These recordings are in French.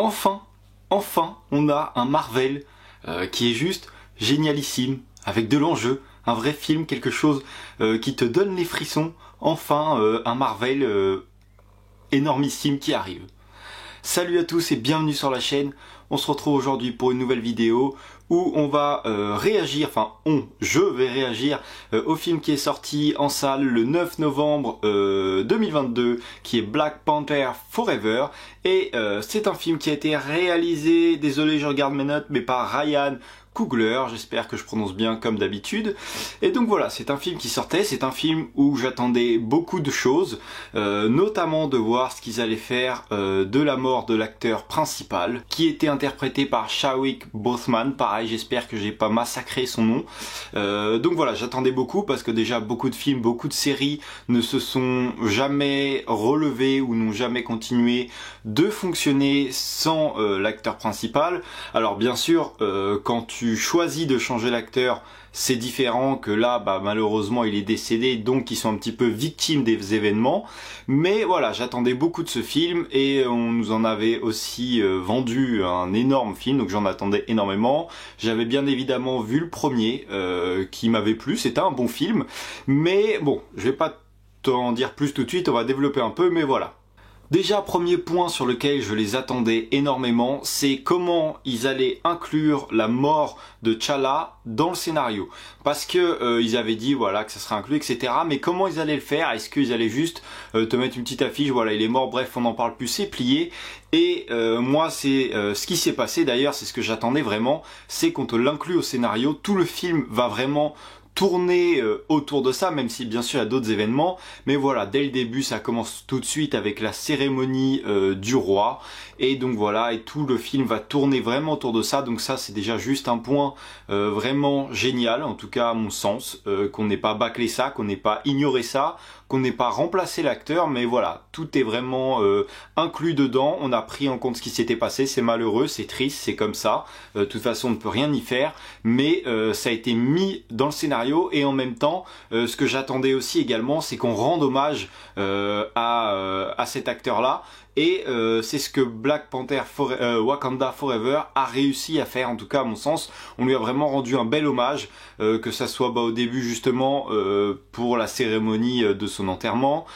Enfin, on a un Marvel qui est juste génialissime, avec de l'enjeu, un vrai film, quelque chose qui te donne les frissons. Enfin, un Marvel énormissime qui arrive. Salut à tous et bienvenue sur la chaîne. On se retrouve aujourd'hui pour une nouvelle vidéo où on va je vais réagir au film qui est sorti en salle le 9 novembre 2022, qui est Black Panther Forever. Et c'est un film qui a été réalisé, désolé je regarde mes notes, mais par Ryan Coogler, j'espère que je prononce bien comme d'habitude. Et donc voilà, c'est un film qui sortait, c'est un film où j'attendais beaucoup de choses, notamment de voir ce qu'ils allaient faire de la mort de l'acteur principal, qui était interprété par Chadwick Boseman. Pareil, j'espère que j'ai pas massacré son nom. Donc voilà, j'attendais beaucoup parce que déjà beaucoup de films, beaucoup de séries ne se sont jamais relevés ou n'ont jamais continué de fonctionner sans l'acteur principal. Alors bien sûr, quand tu choisis de changer l'acteur, c'est différent que là, malheureusement il est décédé, donc ils sont un petit peu victimes des événements. Mais voilà, j'attendais beaucoup de ce film et on nous en avait aussi vendu un énorme film, donc j'en attendais énormément. J'avais bien évidemment vu le premier qui m'avait plu, c'était un bon film. Mais bon, je vais pas t'en dire plus tout de suite, on va développer un peu, mais voilà. Déjà, premier point sur lequel je les attendais énormément, c'est comment ils allaient inclure la mort de T'Challa dans le scénario. Parce que ils avaient dit voilà que ça serait inclus, etc. Mais comment ils allaient le faire? Est-ce qu'ils allaient juste te mettre une petite affiche, voilà il est mort, bref on n'en parle plus, c'est plié. Et moi c'est ce qui s'est passé d'ailleurs, c'est ce que j'attendais vraiment, c'est qu'on te l'inclut au scénario, tout le film va vraiment tourner autour de ça, même si bien sûr il y a d'autres événements, mais voilà, dès le début ça commence tout de suite avec la cérémonie du roi, et donc voilà, et tout le film va tourner vraiment autour de ça. Donc ça c'est déjà juste un point vraiment génial, en tout cas à mon sens, qu'on n'ait pas bâclé ça, qu'on n'ait pas ignoré ça, qu'on n'ait pas remplacé l'acteur, mais voilà, tout est vraiment inclus dedans. On a pris en compte ce qui s'était passé, c'est malheureux, c'est triste, c'est comme ça, de toute façon on ne peut rien y faire, mais ça a été mis dans le scénario. Et en même temps, ce que j'attendais aussi également, c'est qu'on rende hommage à cet acteur-là. Et c'est ce que Black Panther Wakanda Forever a réussi à faire, en tout cas à mon sens. On lui a vraiment rendu un bel hommage, que ça soit au début justement pour la cérémonie de son enterrement.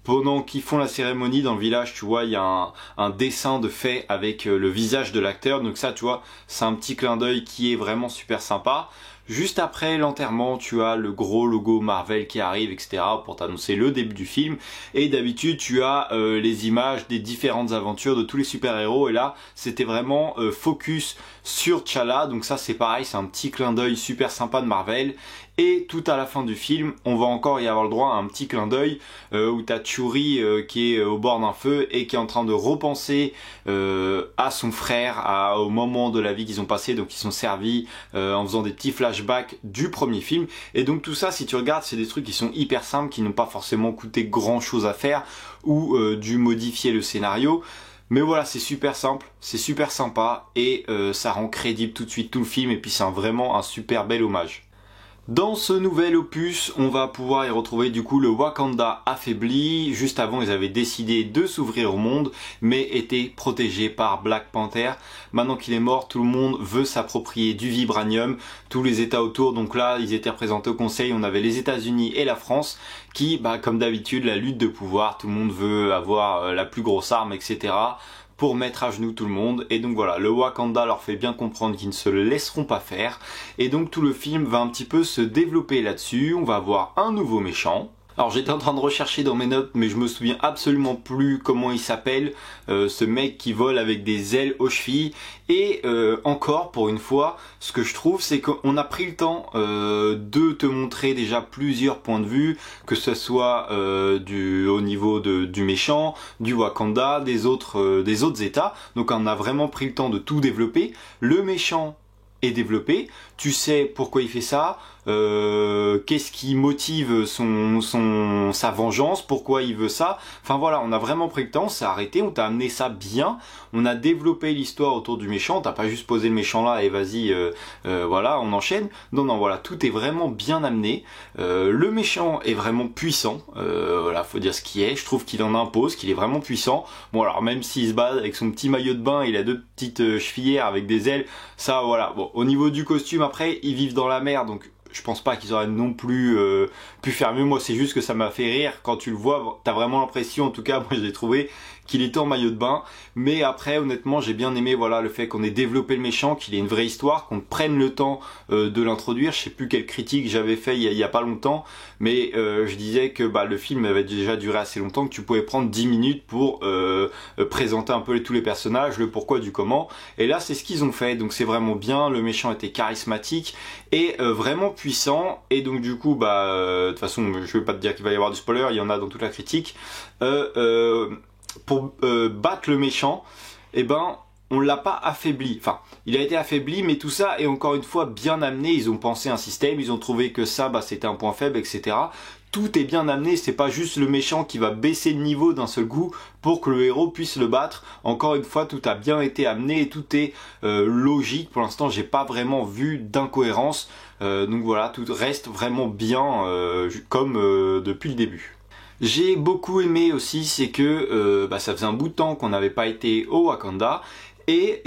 Pendant qu'ils font la cérémonie dans le village, tu vois, il y a un dessin de fait avec le visage de l'acteur. Donc ça, tu vois, c'est un petit clin d'œil qui est vraiment super sympa. Juste après l'enterrement, tu as le gros logo Marvel qui arrive, etc. pour t'annoncer le début du film. Et d'habitude, tu as les images des différentes aventures de tous les super-héros. Et là, c'était vraiment focus sur T'Challa. Donc ça, c'est pareil, c'est un petit clin d'œil super sympa de Marvel. Et tout à la fin du film, on va encore y avoir le droit à un petit clin d'œil où t'as Shuri qui est au bord d'un feu et qui est en train de repenser à son frère, au moment de la vie qu'ils ont passé. Donc ils sont servis en faisant des petits flashbacks du premier film. Et donc tout ça, si tu regardes, c'est des trucs qui sont hyper simples, qui n'ont pas forcément coûté grand chose à faire ou dû modifier le scénario. Mais voilà, c'est super simple, c'est super sympa et ça rend crédible tout de suite tout le film, et puis c'est vraiment un super bel hommage. Dans ce nouvel opus, on va pouvoir y retrouver du coup le Wakanda affaibli. Juste avant, ils avaient décidé de s'ouvrir au monde, mais étaient protégés par Black Panther. Maintenant qu'il est mort, tout le monde veut s'approprier du vibranium, tous les États autour. Donc là, ils étaient représentés au Conseil, on avait les États-Unis et la France qui, comme d'habitude, la lutte de pouvoir, tout le monde veut avoir la plus grosse arme, etc. pour mettre à genoux tout le monde. Et donc voilà, le Wakanda leur fait bien comprendre qu'ils ne se le laisseront pas faire. Et donc tout le film va un petit peu se développer là-dessus. On va avoir un nouveau méchant. Alors j'étais en train de rechercher dans mes notes, mais je me souviens absolument plus comment il s'appelle, ce mec qui vole avec des ailes aux chevilles. Et encore pour une fois, ce que je trouve, c'est qu'on a pris le temps de te montrer déjà plusieurs points de vue, que ce soit au niveau du méchant, du Wakanda, des autres États. Donc on a vraiment pris le temps de tout développer. Le méchant est développé, tu sais pourquoi il fait ça, qu'est-ce qui motive sa vengeance, pourquoi il veut ça. Enfin voilà, on a vraiment pris le temps, on s'est arrêté, on t'a amené ça bien, on a développé l'histoire autour du méchant, t'as pas juste posé le méchant là et vas-y, voilà, on enchaîne. Non, non, voilà, tout est vraiment bien amené. Le méchant est vraiment puissant, voilà, faut dire ce qui est. Je trouve qu'il en impose, qu'il est vraiment puissant. Bon alors même s'il se bat avec son petit maillot de bain, il a deux petites chevillères avec des ailes, ça voilà. Bon, au niveau du costume après, ils vivent dans la mer, donc je pense pas qu'ils auraient non plus pu faire mieux. Moi c'est juste que ça m'a fait rire quand tu le vois, t'as vraiment l'impression, en tout cas moi j'ai trouvé qu'il était en maillot de bain. Mais après honnêtement j'ai bien aimé voilà le fait qu'on ait développé le méchant, qu'il ait une vraie histoire, qu'on prenne le temps de l'introduire. Je sais plus quelle critique j'avais fait il y a pas longtemps, mais je disais que le film avait déjà duré assez longtemps, que tu pouvais prendre 10 minutes pour présenter un peu tous les personnages, le pourquoi du comment. Et là c'est ce qu'ils ont fait, donc c'est vraiment bien. Le méchant était charismatique et vraiment puissant, et donc du coup de toute façon je vais pas te dire qu'il va y avoir du spoiler, il y en a dans toute la critique. Pour battre le méchant, on l'a pas affaibli, enfin il a été affaibli, mais tout ça est encore une fois bien amené. Ils ont pensé un système, ils ont trouvé que ça c'était un point faible, etc. Tout est bien amené, c'est pas juste le méchant qui va baisser de niveau d'un seul coup pour que le héros puisse le battre. Encore une fois, tout a bien été amené et tout est logique. Pour l'instant, j'ai pas vraiment vu d'incohérence, donc voilà, tout reste vraiment bien comme depuis le début. J'ai beaucoup aimé aussi, c'est que ça faisait un bout de temps qu'on n'avait pas été au Wakanda, et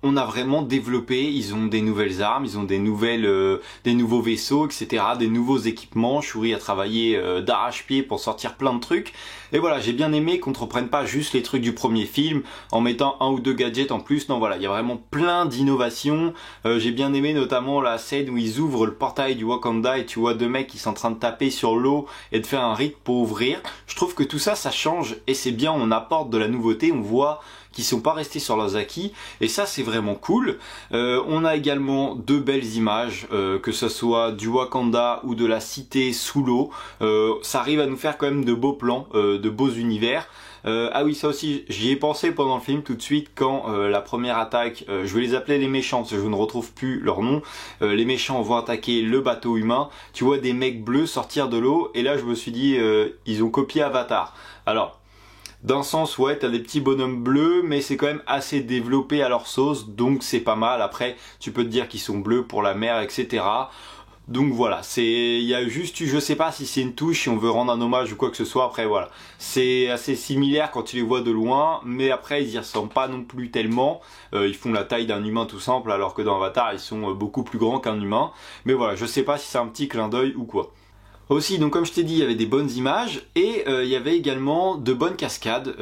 on a vraiment développé. Ils ont des nouvelles armes, ils ont des nouveaux vaisseaux, etc., des nouveaux équipements. Shuri a travaillé d'arrache-pied pour sortir plein de trucs. Et voilà, j'ai bien aimé qu'on ne reprenne pas juste les trucs du premier film en mettant un ou deux gadgets en plus. Non voilà, il y a vraiment plein d'innovations. J'ai bien aimé notamment la scène où ils ouvrent le portail du Wakanda et tu vois deux mecs qui sont en train de taper sur l'eau et de faire un rite pour ouvrir. Je trouve que tout ça, ça change et c'est bien, on apporte de la nouveauté, on voit qui sont pas restés sur leurs acquis, et ça c'est vraiment cool. On a également deux belles images, que ce soit du Wakanda ou de la cité sous l'eau. Ça arrive à nous faire quand même de beaux plans, de beaux univers. Ah oui, ça aussi, j'y ai pensé pendant le film tout de suite quand la première attaque, je vais les appeler les méchants parce que je ne retrouve plus leur nom, les méchants vont attaquer le bateau humain, tu vois des mecs bleus sortir de l'eau, et là je me suis dit, ils ont copié Avatar. Alors, d'un sens, ouais, t'as des petits bonhommes bleus, mais c'est quand même assez développé à leur sauce, donc c'est pas mal. Après, tu peux te dire qu'ils sont bleus pour la mer, etc. Donc voilà, il y a juste, je sais pas si c'est une touche, si on veut rendre un hommage ou quoi que ce soit. Après voilà, c'est assez similaire quand tu les vois de loin, mais après ils y ressemblent pas non plus tellement. Ils font la taille d'un humain tout simple, alors que dans Avatar ils sont beaucoup plus grands qu'un humain. Mais voilà, je sais pas si c'est un petit clin d'œil ou quoi. Aussi, donc comme je t'ai dit, il y avait des bonnes images et il y avait également de bonnes cascades.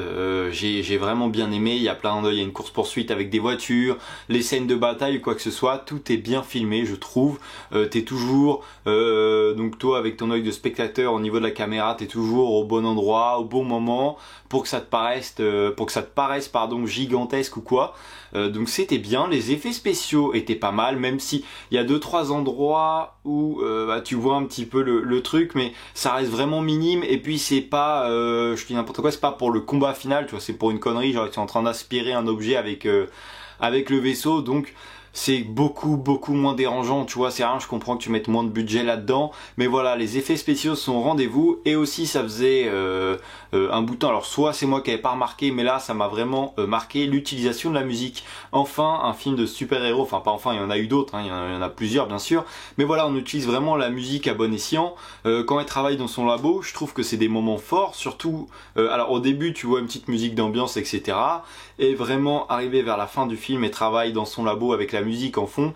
J'ai vraiment bien aimé. Il y a il y a une course poursuite avec des voitures, les scènes de bataille ou quoi que ce soit. Tout est bien filmé, je trouve. T'es toujours, donc toi avec ton œil de spectateur au niveau de la caméra, t'es toujours au bon endroit, au bon moment pour que ça te paraisse, pardon, gigantesque ou quoi. Donc c'était bien. Les effets spéciaux étaient pas mal, même si il y a 2-3 endroits où tu vois un petit peu le truc, mais ça reste vraiment minime. Et puis c'est pas, je dis n'importe quoi, c'est pas pour le combat final, tu vois, c'est pour une connerie, genre ils sont en train d'aspirer un objet avec le vaisseau, donc c'est beaucoup moins dérangeant, tu vois. C'est rien, je comprends que tu mettes moins de budget là-dedans, mais voilà, les effets spéciaux sont au rendez-vous. Et aussi ça faisait un bout de temps, alors soit c'est moi qui avais pas remarqué, mais là ça m'a vraiment marqué, l'utilisation de la musique. Enfin un film de super-héros, enfin pas enfin, il y en a eu d'autres, hein, il y en a plusieurs bien sûr, mais voilà, on utilise vraiment la musique à bon escient. Quand elle travaille dans son labo, je trouve que c'est des moments forts, surtout alors au début tu vois une petite musique d'ambiance, etc., et vraiment arrivé vers la fin du film, elle travaille dans son labo avec la musique en fond.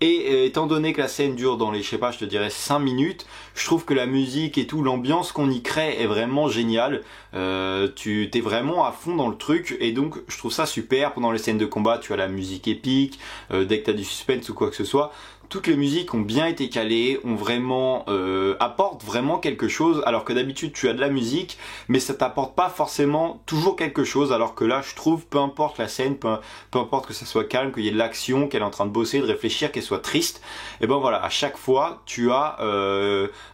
Et étant donné que la scène dure dans les, je sais pas, je te dirais 5 minutes, je trouve que la musique et tout, l'ambiance qu'on y crée est vraiment géniale. Tu t'es vraiment à fond dans le truc, et donc je trouve ça super. Pendant les scènes de combat, tu as la musique épique, dès que tu as du suspense ou quoi que ce soit. Toutes les musiques ont bien été calées, ont vraiment apportent vraiment quelque chose, alors que d'habitude tu as de la musique, mais ça t'apporte pas forcément toujours quelque chose, alors que là je trouve, peu importe la scène, peu importe que ça soit calme, qu'il y ait de l'action, qu'elle est en train de bosser, de réfléchir, qu'elle soit triste, et ben voilà, à chaque fois tu as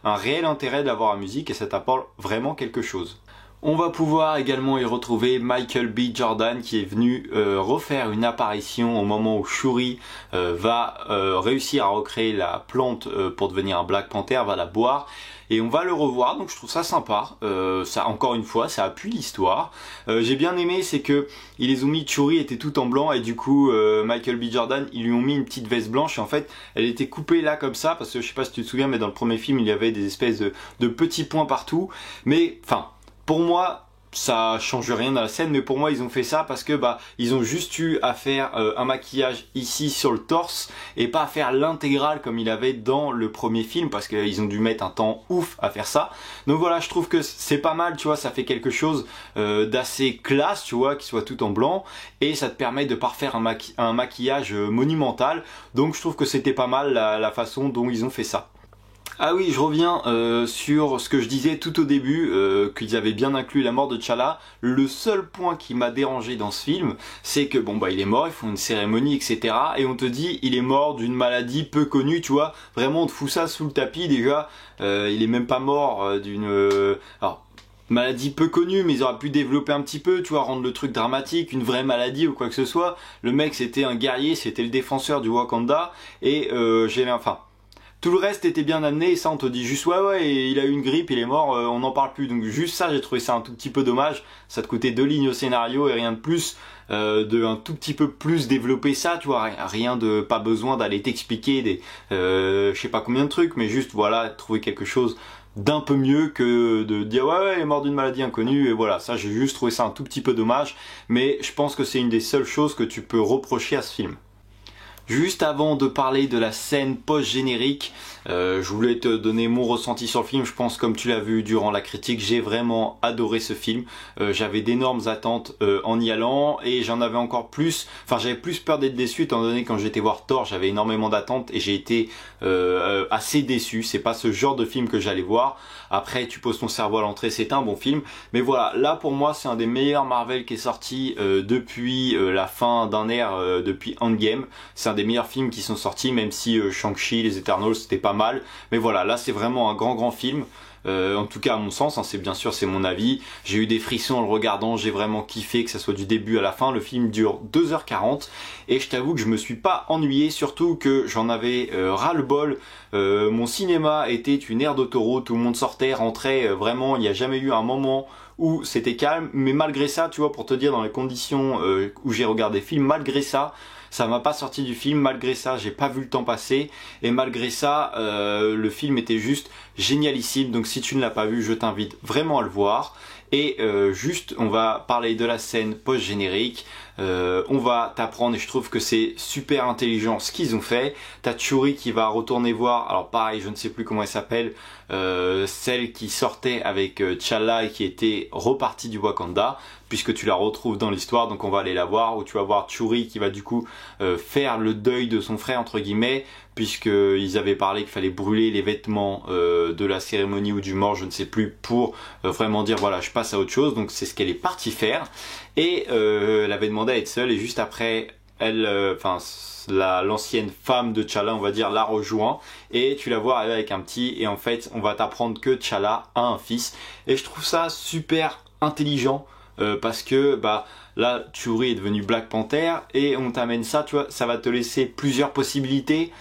un réel intérêt d'avoir la musique et ça t'apporte vraiment quelque chose. On va pouvoir également y retrouver Michael B. Jordan qui est venu refaire une apparition au moment où Shuri va réussir à recréer la plante pour devenir un Black Panther, va la boire. Et on va le revoir, donc je trouve ça sympa. Ça, encore une fois, ça appuie l'histoire. J'ai bien aimé, c'est que ils les ont mis, Shuri était tout en blanc et du coup Michael B. Jordan, ils lui ont mis une petite veste blanche et en fait elle était coupée là comme ça parce que je sais pas si tu te souviens, mais dans le premier film il y avait des espèces de petits points partout. Mais enfin, pour moi, ça change rien dans la scène, mais pour moi ils ont fait ça parce que ils ont juste eu à faire un maquillage ici sur le torse et pas à faire l'intégrale comme il avait dans le premier film parce qu'ils ont dû mettre un temps ouf à faire ça. Donc voilà, je trouve que c'est pas mal, tu vois, ça fait quelque chose d'assez classe, tu vois, qui soit tout en blanc et ça te permet de pas refaire un maquillage monumental. Donc je trouve que c'était pas mal la façon dont ils ont fait ça. Ah oui, je reviens sur ce que je disais tout au début, qu'ils avaient bien inclus la mort de T'Challa. Le seul point qui m'a dérangé dans ce film, c'est que il est mort, ils font une cérémonie, etc. Et on te dit, il est mort d'une maladie peu connue, tu vois. Vraiment, on te fout ça sous le tapis déjà. Il est même pas mort d'une... maladie peu connue, mais ils auraient pu développer un petit peu, tu vois, rendre le truc dramatique, une vraie maladie ou quoi que ce soit. Le mec, c'était un guerrier, c'était le défenseur du Wakanda. Et tout le reste était bien amené et ça on te dit juste ouais il a eu une grippe, il est mort, on n'en parle plus. Donc juste ça j'ai trouvé ça un tout petit peu dommage. Ça te coûtait 2 lignes au scénario et rien de plus, de un tout petit peu plus développer ça, tu vois, rien de pas besoin d'aller t'expliquer des je sais pas combien de trucs, mais juste voilà, trouver quelque chose d'un peu mieux que de dire ouais il est mort d'une maladie inconnue et voilà, ça j'ai juste trouvé ça un tout petit peu dommage, mais je pense que c'est une des seules choses que tu peux reprocher à ce film. Juste avant de parler de la scène post-générique, je voulais te donner mon ressenti sur le film. Je pense, comme tu l'as vu durant la critique, j'ai vraiment adoré ce film. J'avais d'énormes attentes en y allant et j'en avais encore plus. Enfin, j'avais plus peur d'être déçu étant donné que quand j'étais voir Thor, j'avais énormément d'attentes et j'ai été assez déçu. C'est pas ce genre de film que j'allais voir. Après, tu poses ton cerveau à l'entrée, c'est un bon film. Mais voilà, là pour moi, c'est un des meilleurs Marvel qui est sorti depuis la fin d'un ère, depuis Endgame. C'est un des meilleurs films qui sont sortis, même si Shang-Chi, les Eternals, c'était pas mal. Mais voilà, là c'est vraiment un grand film. En tout cas à mon sens, hein, c'est bien sûr c'est mon avis. J'ai eu des frissons en le regardant, j'ai vraiment kiffé que ça soit du début à la fin. Le film dure 2h40 et je t'avoue que je me suis pas ennuyé, surtout que j'en avais ras-le-bol. Mon cinéma était une aire d'autoroute, tout le monde sortait, rentrait, vraiment il n'y a jamais eu un moment où c'était calme, mais malgré ça, tu vois, pour te dire dans les conditions où j'ai regardé le film, malgré ça m'a pas sorti du film, malgré ça j'ai pas vu le temps passer et malgré ça le film était juste génialissime. Donc si tu ne l'as pas vu, je t'invite vraiment à le voir. Et juste on va parler de la scène post-générique. On va t'apprendre et je trouve que c'est super intelligent ce qu'ils ont fait. T'as Shuri qui va retourner voir, alors pareil je ne sais plus comment elle s'appelle, celle qui sortait avec T'Challa et qui était repartie du Wakanda, puisque tu la retrouves dans l'histoire. Donc on va aller la voir, où tu vas voir Shuri qui va du coup faire le deuil de son frère entre guillemets, puisqu'ils avaient parlé qu'il fallait brûler les vêtements de la cérémonie ou du mort, je ne sais plus, pour vraiment dire voilà je passe à autre chose. Donc c'est ce qu'elle est partie faire et elle avait demandé à être seule et juste après elle, l'ancienne femme de T'Challa on va dire la rejoint et tu la vois arriver avec un petit et en fait on va t'apprendre que T'Challa a un fils et je trouve ça super intelligent parce que là Shuri est devenu Black Panther et on t'amène ça, tu vois, ça va te laisser plusieurs possibilités.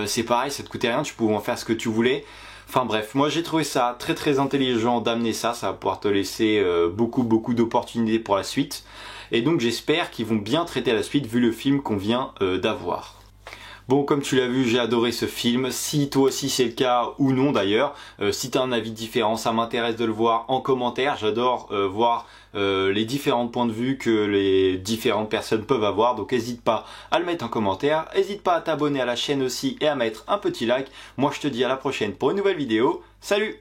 C'est pareil, ça te coûtait rien, tu pouvais en faire ce que tu voulais. Enfin bref, moi j'ai trouvé ça très intelligent d'amener ça, ça va pouvoir te laisser beaucoup d'opportunités pour la suite. Et donc j'espère qu'ils vont bien traiter la suite vu le film qu'on vient d'avoir. Bon, comme tu l'as vu, j'ai adoré ce film. Si toi aussi c'est le cas ou non d'ailleurs, si tu as un avis différent, ça m'intéresse de le voir en commentaire. J'adore voir les différents points de vue que les différentes personnes peuvent avoir. Donc n'hésite pas à le mettre en commentaire. N'hésite pas à t'abonner à la chaîne aussi et à mettre un petit like. Moi je te dis à la prochaine pour une nouvelle vidéo. Salut!